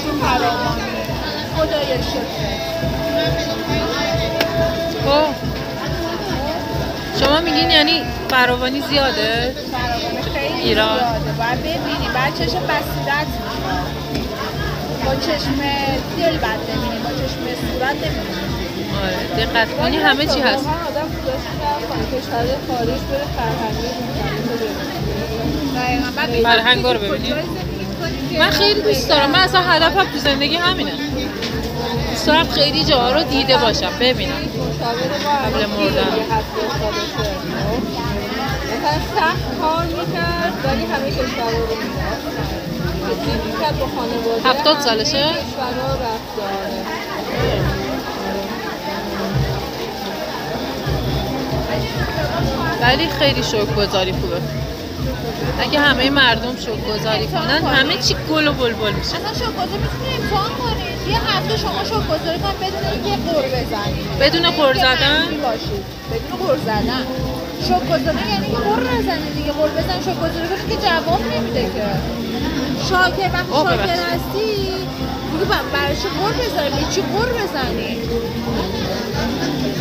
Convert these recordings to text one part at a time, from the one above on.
تو فراوانی خدای شکر. خب شما میگین یعنی فراوانی زیاده؟ فراوانی خیلی ایران زیاده، باید ببینی، باید چشم بصیرت با چشم دل باید ببینی، با چشم صورت نمی‌بینی. آره دقت کنی همه چی هست. آدم دوست داره کشور خارج بره فرهنگا رو ببینیم. من خیلی دوست دارم. من اصلا هدفم تو زندگی همینه. دوست دارم خیلی جاها رو دیده باشم، ببینم قبل مردن. مثلا سخت کار میکرد ولی همه کشور رو میکرد با خانواده 70 سالشه؟ کشور رو رفت داره. ولی خیلی شکرگزاری خوبه. اگه همه مردم شکرگزاری کنن همه چی گل و بلبل میشه. اصلا شکرگزاری میتونی امتحان کنید. یه هفته شما شکرگزاری کنید بدون اینکه قُر بزنید. بدون قُر زدن؟ بدون قُر زدن. شکرگزاری یعنی که قُر نزنید دیگه. قُر بزن شکرگزاری کنید که جواب نمیده که. شاکر وقتی شاکر هستی دیگه برای چی قُر بزنید؟ به چی قُر بزنید؟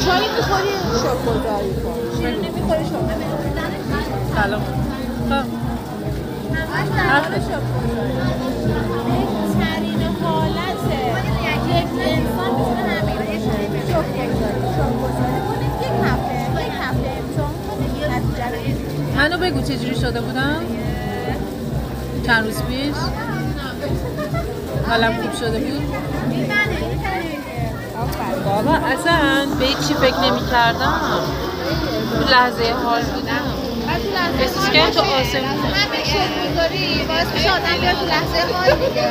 چای میخوری شکرگزاری کن. شیرینی میخوری شکرگزاری کن. سلام. بهترین حالت یک انسان میتونه همین شکرگزاری کنید. یک هفته امتحان کنید نتیجه. منو بگو چجوری شده بودم؟ چند روز پیش حالم خوب شده بود؟ بابا اصلا به چی فکر نمی کردم. تو لحظه حال بودم. احساس کردم تو آسمون. همین شکرگزاری باعث میشه آدم بیاد تو لحظه حال دیگه.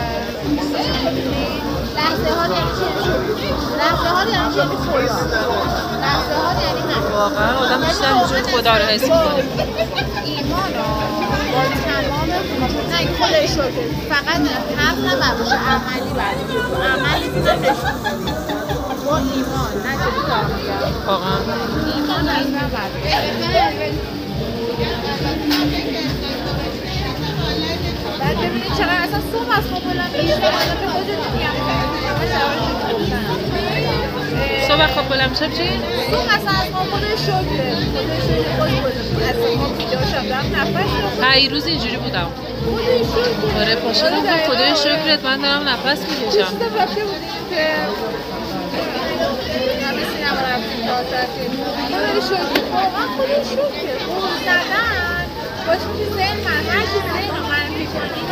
لحظه حال یعنی چی؟ لحظه حال یعنی چی؟ لحظه حال یعنی نه. واقعا آدم بیشتر اینجور خدا رو حس می‌کنه. ایمان با تمام نه خدای شکر فقط حرف نباید باشه، عملی باید باشه. عملیتون هم نشون با ایمان نه جدی کار میگم. واقعا ایمان از نباید. بعد ببینید چقدر اصلا صبح از خواب بلند میشه به خودت میگم صبح خواب بلند میشم چی؟ صبح اصلا از خواب خودش شکره از خواب بیدار شدم نفس پیروز اینجوری بودم. آره پاشدم گفت خدای شکرت من دارم نفس میکشم. رفته بودیم که همه سینما رفتیم خدای شکر واقعا خدای شکر زدن باشه که ذهن من هر چی ذهن رو منفی کنی